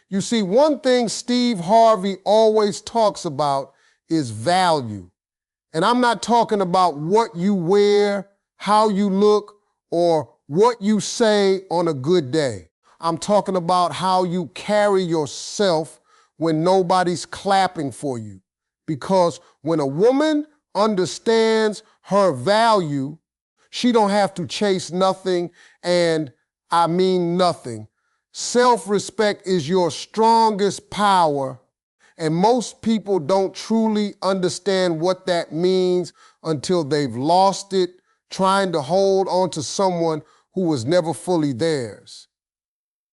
You see, one thing Steve Harvey always talks about is value. And I'm not talking about what you wear, how you look, or what you say on a good day. I'm talking about how you carry yourself when nobody's clapping for you. Because when a woman understands her value, she don't have to chase nothing, and I mean nothing. Self-respect is your strongest power, and most people don't truly understand what that means until they've lost it, trying to hold on to someone who was never fully theirs.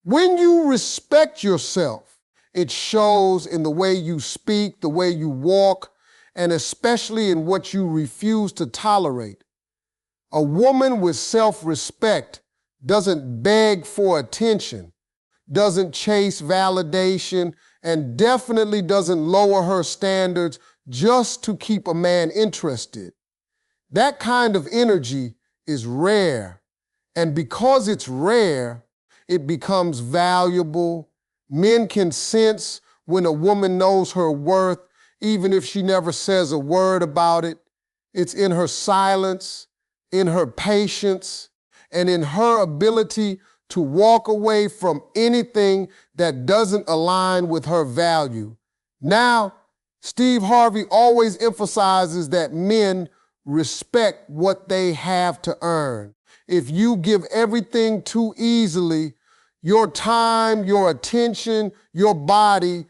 When you respect yourself, it shows in the way you speak, the way you walk, and especially in what you refuse to tolerate. A woman with self-respect doesn't beg for attention, doesn't chase validation, and definitely doesn't lower her standards just to keep a man interested. That kind of energy is rare, and because it's rare, it becomes valuable. Men can sense when a woman knows her worth, even if she never says a word about it. It's in her silence, in her patience, and in her ability to walk away from anything that doesn't align with her value. Now, Steve Harvey always emphasizes that men respect what they have to earn. If you give everything too easily, your time, your attention, your body,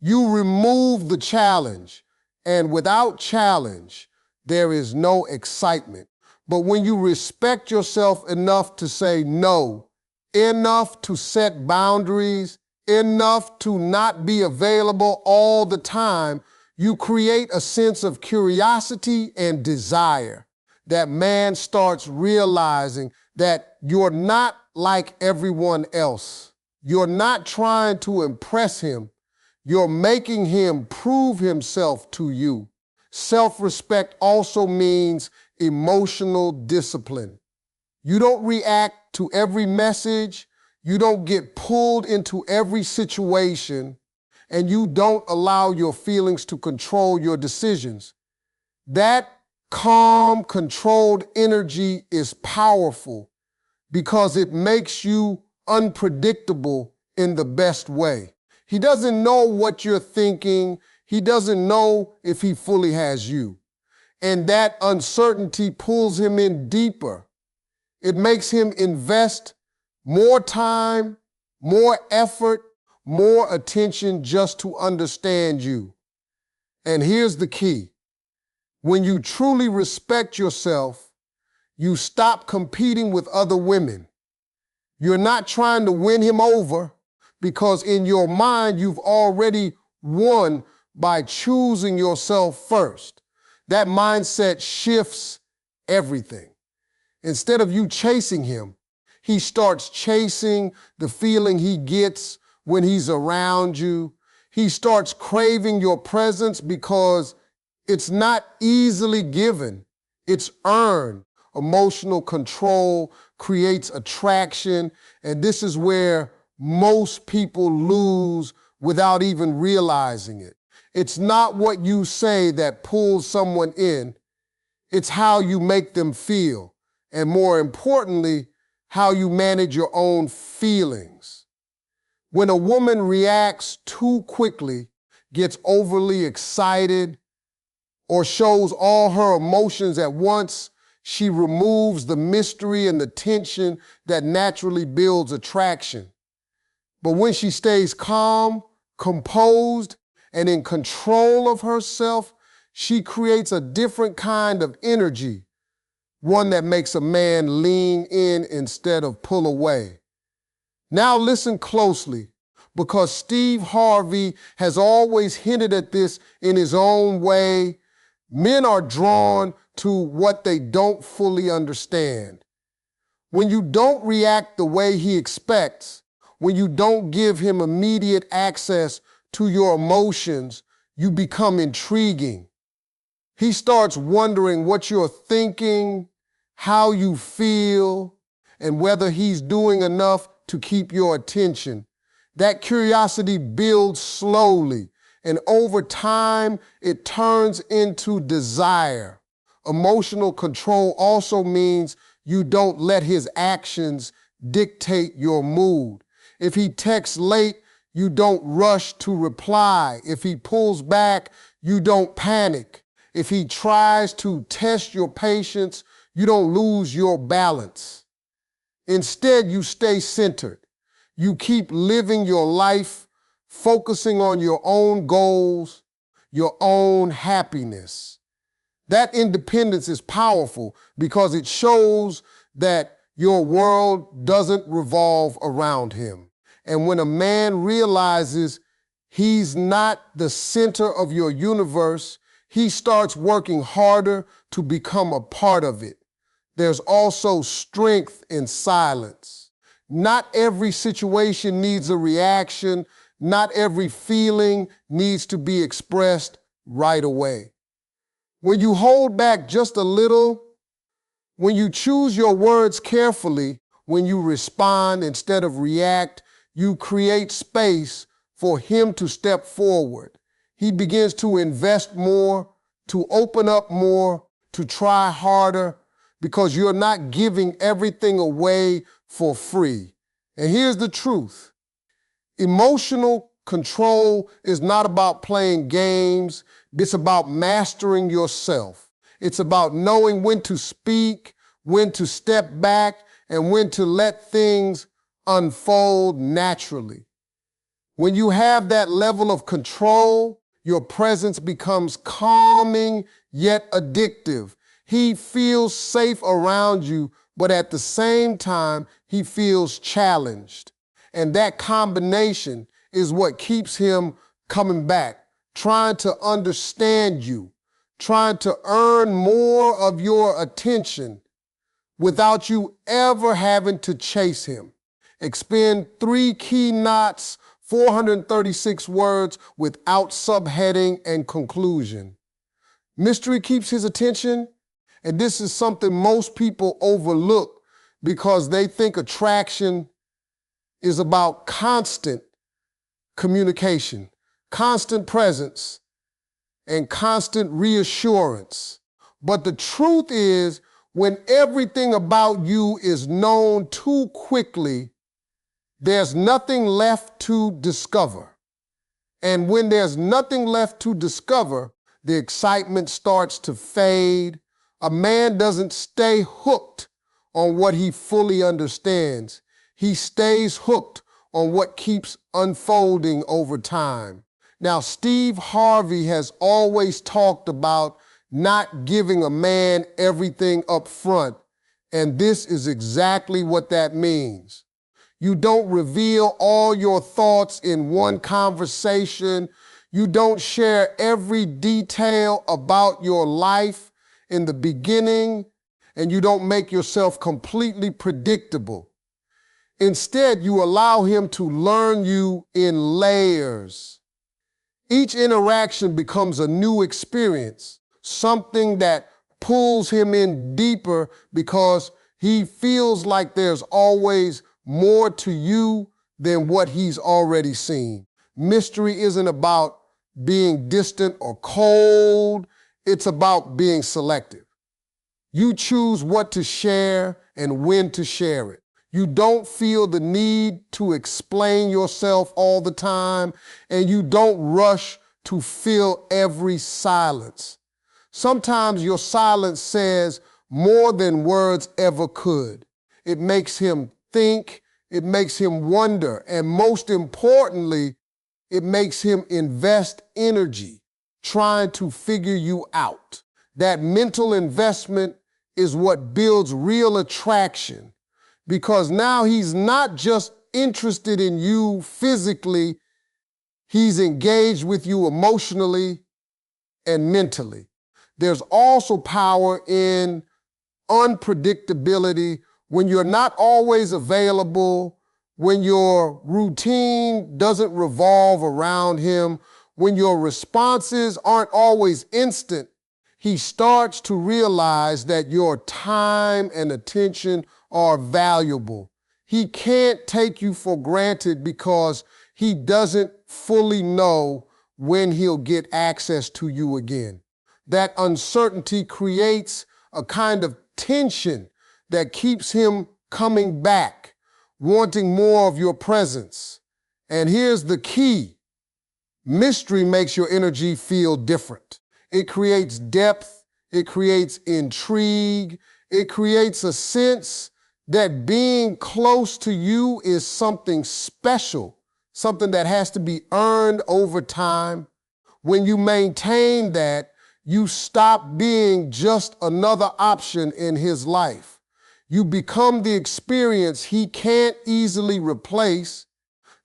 you remove the challenge. And without challenge, there is no excitement. But when you respect yourself enough to say no, enough to set boundaries, enough to not be available all the time, you create a sense of curiosity and desire. That man starts realizing that you're not like everyone else. You're not trying to impress him. You're making him prove himself to you. Self-respect also means emotional discipline. You don't react to every message, you don't get pulled into every situation, and you don't allow your feelings to control your decisions. That calm, controlled energy is powerful because it makes you unpredictable in the best way. He doesn't know what you're thinking. He doesn't know if he fully has you. And that uncertainty pulls him in deeper. It makes him invest more time, more effort, more attention just to understand you. And here's the key. When you truly respect yourself, you stop competing with other women. You're not trying to win him over because in your mind, you've already won by choosing yourself first. That mindset shifts everything. Instead of you chasing him, he starts chasing the feeling he gets when he's around you. He starts craving your presence because it's not easily given. It's earned. Emotional control creates attraction, and this is where most people lose without even realizing it. It's not what you say that pulls someone in. It's how you make them feel, and more importantly, how you manage your own feelings. When a woman reacts too quickly, gets overly excited, or shows all her emotions at once, she removes the mystery and the tension that naturally builds attraction. But when she stays calm, composed, and in control of herself, she creates a different kind of energy, one that makes a man lean in instead of pull away. Now listen closely, because Steve Harvey has always hinted at this in his own way. Men are drawn to what they don't fully understand. When you don't react the way he expects, when you don't give him immediate access to your emotions, you become intriguing. He starts wondering what you're thinking, how you feel, and whether he's doing enough to keep your attention. That curiosity builds slowly, and over time, it turns into desire. Emotional control also means you don't let his actions dictate your mood. If he texts late, you don't rush to reply. If he pulls back, you don't panic. If he tries to test your patience, you don't lose your balance. Instead, you stay centered. You keep living your life, focusing on your own goals, your own happiness. That independence is powerful because it shows that your world doesn't revolve around him. And when a man realizes he's not the center of your universe, he starts working harder to become a part of it. There's also strength in silence. Not every situation needs a reaction. Not every feeling needs to be expressed right away. When you hold back just a little, when you choose your words carefully, when you respond instead of react, you create space for him to step forward. He begins to invest more, to open up more, to try harder, because you're not giving everything away for free. And here's the truth. Emotional control is not about playing games. It's about mastering yourself. It's about knowing when to speak, when to step back, and when to let things unfold naturally. When you have that level of control, your presence becomes calming yet addictive. He feels safe around you, but at the same time, he feels challenged. And that combination is what keeps him coming back, trying to understand you, trying to earn more of your attention without you ever having to chase him. Expend 3 key knots, 436 words without subheading and conclusion. Mystery keeps his attention, and this is something most people overlook because they think attraction is about constant communication, constant presence, and constant reassurance. But the truth is, when everything about you is known too quickly, there's nothing left to discover. And when there's nothing left to discover, the excitement starts to fade. A man doesn't stay hooked on what he fully understands. He stays hooked on what keeps unfolding over time. Now, Steve Harvey has always talked about not giving a man everything up front, and this is exactly what that means. You don't reveal all your thoughts in one conversation. You don't share every detail about your life in the beginning, and you don't make yourself completely predictable. Instead, you allow him to learn you in layers. Each interaction becomes a new experience, something that pulls him in deeper because he feels like there's always more to you than what he's already seen. Mystery isn't about being distant or cold. It's about being selective. You choose what to share and when to share it. You don't feel the need to explain yourself all the time, and you don't rush to fill every silence. Sometimes your silence says more than words ever could. It makes him think, it makes him wonder, and most importantly, it makes him invest energy trying to figure you out. That mental investment is what builds real attraction, because now he's not just interested in you physically, he's engaged with you emotionally and mentally. There's also power in unpredictability. When you're not always available, when your routine doesn't revolve around him, when your responses aren't always instant, he starts to realize that your time and attention are valuable. He can't take you for granted because he doesn't fully know when he'll get access to you again. That uncertainty creates a kind of tension that keeps him coming back, wanting more of your presence. And here's the key. Mystery makes your energy feel different. It creates depth, it creates intrigue, it creates a sense that being close to you is something special, something that has to be earned over time. When you maintain that, you stop being just another option in his life. You become the experience he can't easily replace,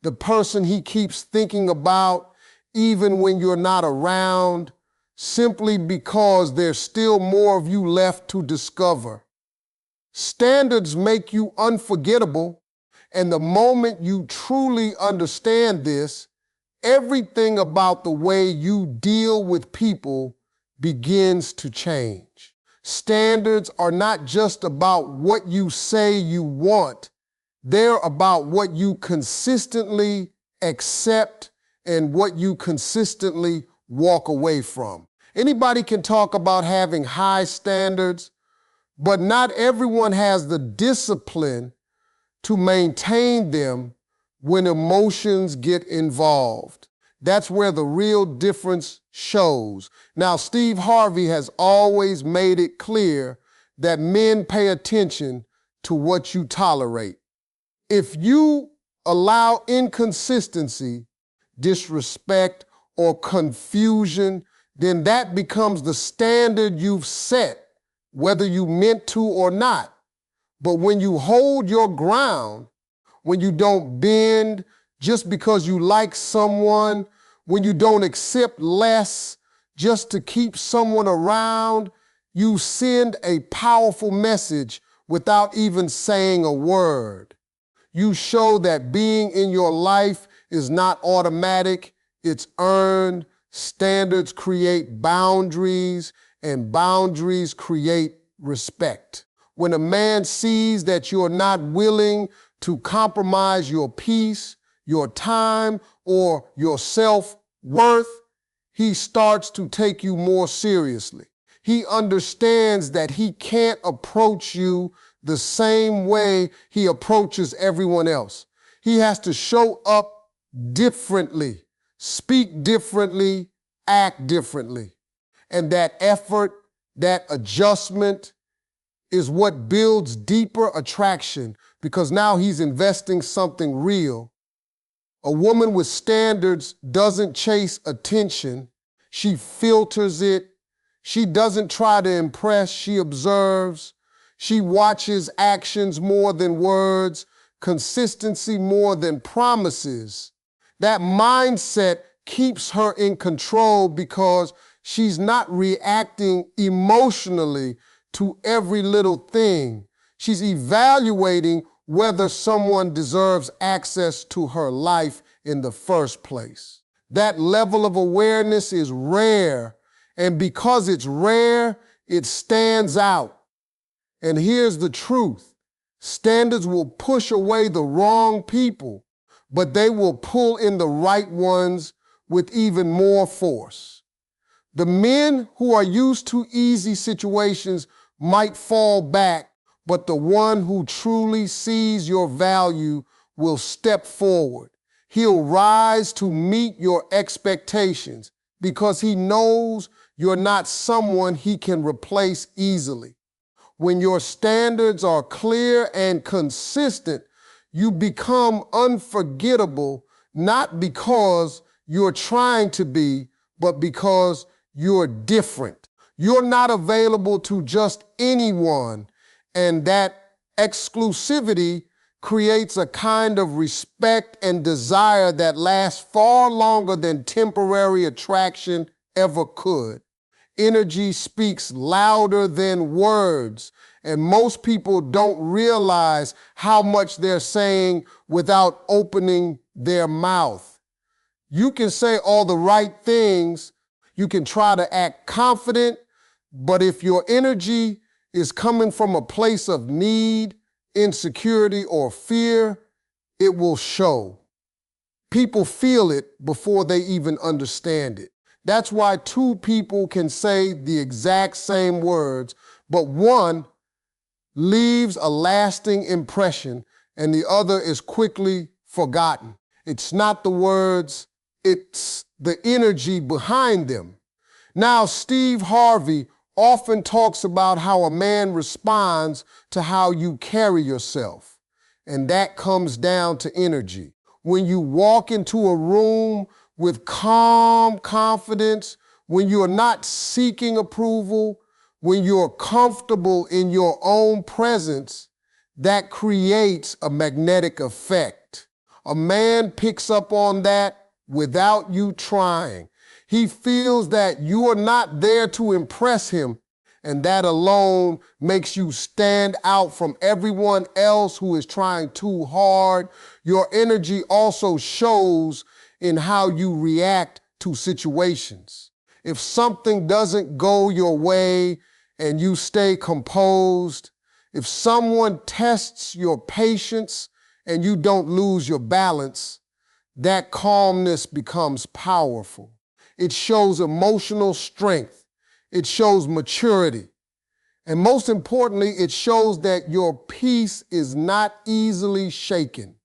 the person he keeps thinking about even when you're not around, simply because there's still more of you left to discover. Standards make you unforgettable, and the moment you truly understand this, everything about the way you deal with people begins to change. Standards are not just about what you say you want, they're about what you consistently accept and what you consistently walk away from. Anybody can talk about having high standards, but not everyone has the discipline to maintain them when emotions get involved. That's where the real difference shows. Now, Steve Harvey has always made it clear that men pay attention to what you tolerate. If you allow inconsistency, disrespect, or confusion, then that becomes the standard you've set, whether you meant to or not. But when you hold your ground, when you don't bend just because you like someone, when you don't accept less just to keep someone around, you send a powerful message without even saying a word. You show that being in your life is not automatic, it's earned. Standards create boundaries, and boundaries create respect. When a man sees that you're not willing to compromise your peace, your time, or your self-worth, he starts to take you more seriously. He understands that he can't approach you the same way he approaches everyone else. He has to show up differently, speak differently, act differently. And that effort, that adjustment is what builds deeper attraction, because now he's investing something real. A woman with standards doesn't chase attention. She filters it. She doesn't try to impress. She observes. She watches actions more than words, consistency more than promises. That mindset keeps her in control because she's not reacting emotionally to every little thing. She's evaluating whether someone deserves access to her life in the first place. That level of awareness is rare, and because it's rare, it stands out. And here's the truth. Standards will push away the wrong people, but they will pull in the right ones with even more force. The men who are used to easy situations might fall back, but the one who truly sees your value will step forward. He'll rise to meet your expectations because he knows you're not someone he can replace easily. When your standards are clear and consistent, you become unforgettable, not because you're trying to be, but because you're different. You're not available to just anyone, and that exclusivity creates a kind of respect and desire that lasts far longer than temporary attraction ever could. Energy speaks louder than words, and most people don't realize how much they're saying without opening their mouth. You can say all the right things, you can try to act confident, but if your energy is coming from a place of need, insecurity, or fear, it will show. People feel it before they even understand it. That's why two people can say the exact same words, but one leaves a lasting impression and the other is quickly forgotten. It's not the words, it's the energy behind them. Now, Steve Harvey often talks about how a man responds to how you carry yourself, and that comes down to energy. When you walk into a room with calm confidence, when you're not seeking approval, when you're comfortable in your own presence, that creates a magnetic effect. A man picks up on that without you trying. He feels that you are not there to impress him, and that alone makes you stand out from everyone else who is trying too hard. Your energy also shows in how you react to situations. If something doesn't go your way and you stay composed, if someone tests your patience and you don't lose your balance, that calmness becomes powerful. It shows emotional strength. It shows maturity. And most importantly, it shows that your peace is not easily shaken.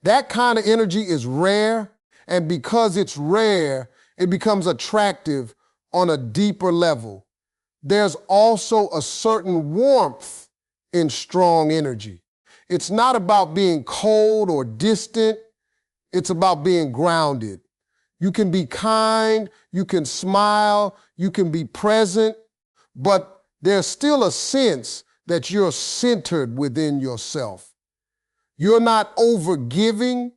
That kind of energy is rare, and because it's rare, it becomes attractive on a deeper level. There's also a certain warmth in strong energy. It's not about being cold or distant. It's about being grounded. You can be kind, you can smile, you can be present, but there's still a sense that you're centered within yourself. You're not over-giving,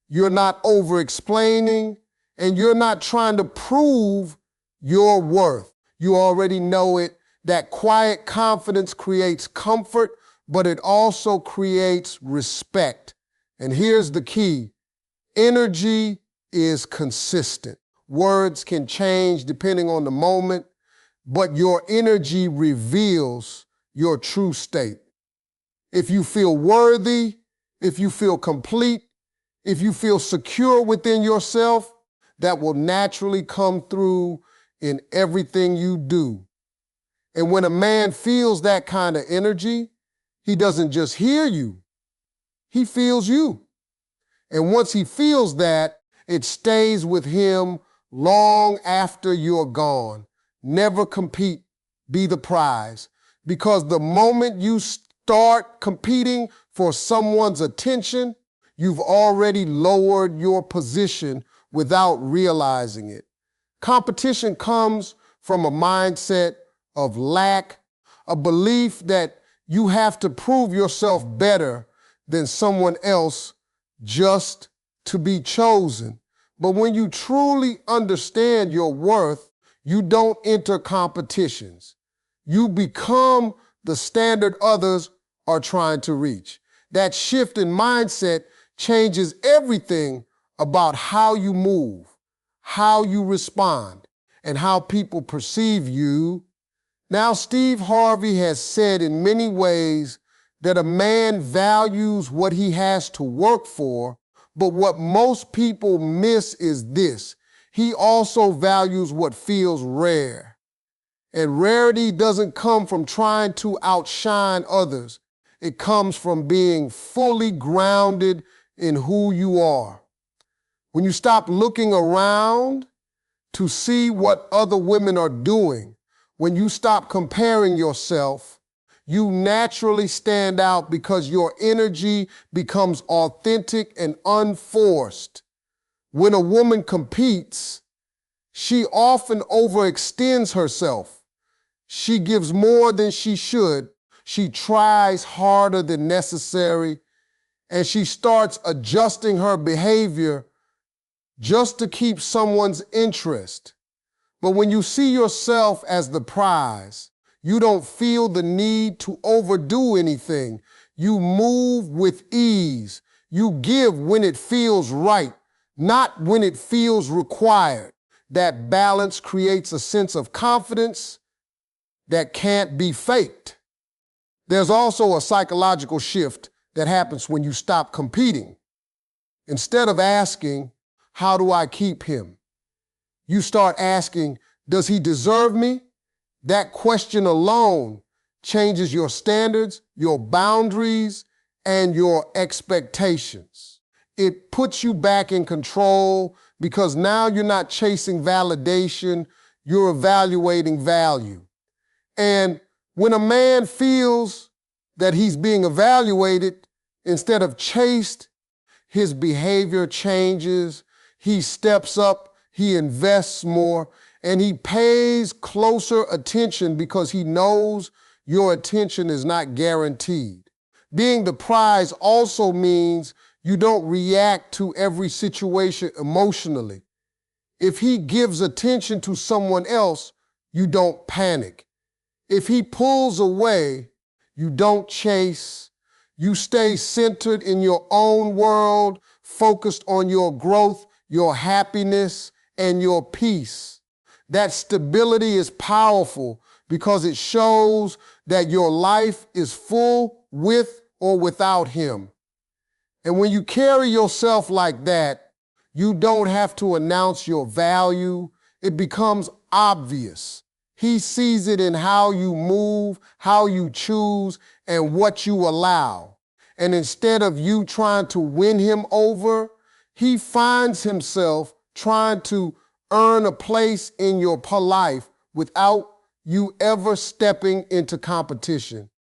you're not over-explaining, and you're not trying to prove your worth. You already know it. That quiet confidence creates comfort, but it also creates respect. And here's the key. Energy is consistent. Words can change depending on the moment, but your energy reveals your true state. If you feel worthy, if you feel complete, if you feel secure within yourself, that will naturally come through in everything you do. And when a man feels that kind of energy, he doesn't just hear you, he feels you. And once he feels that, it stays with him long after you're gone. Never compete, be the prize. Because the moment you start competing for someone's attention, you've already lowered your position without realizing it. Competition comes from a mindset of lack, a belief that you have to prove yourself better than someone else just to be chosen. But when you truly understand your worth, you don't enter competitions. You become the standard others are trying to reach. That shift in mindset changes everything about how you move, how you respond, and how people perceive you. Now, Steve Harvey has said in many ways that a man values what he has to work for, but what most people miss is this. He also values what feels rare. And rarity doesn't come from trying to outshine others. It comes from being fully grounded in who you are. When you stop looking around to see what other women are doing, when you stop comparing yourself, you naturally stand out because your energy becomes authentic and unforced. When a woman competes, she often overextends herself. She gives more than she should. She tries harder than necessary, and she starts adjusting her behavior just to keep someone's interest. But when you see yourself as the prize, you don't feel the need to overdo anything. You move with ease. You give when it feels right, not when it feels required. That balance creates a sense of confidence that can't be faked. There's also a psychological shift that happens when you stop competing. Instead of asking, how do I keep him? You start asking, does he deserve me? That question alone changes your standards, your boundaries, and your expectations. It puts you back in control because now you're not chasing validation, you're evaluating value. And when a man feels that he's being evaluated instead of chased, his behavior changes, he steps up, he invests more, and he pays closer attention because he knows your attention is not guaranteed. Being the prize also means you don't react to every situation emotionally. If he gives attention to someone else, you don't panic. If he pulls away, you don't chase. You stay centered in your own world, focused on your growth, your happiness, and your peace. That stability is powerful because it shows that your life is full with or without him. And when you carry yourself like that, you don't have to announce your value. It becomes obvious. He sees it in how you move, how you choose, and what you allow. And instead of you trying to win him over, he finds himself trying to earn a place in your life without you ever stepping into competition.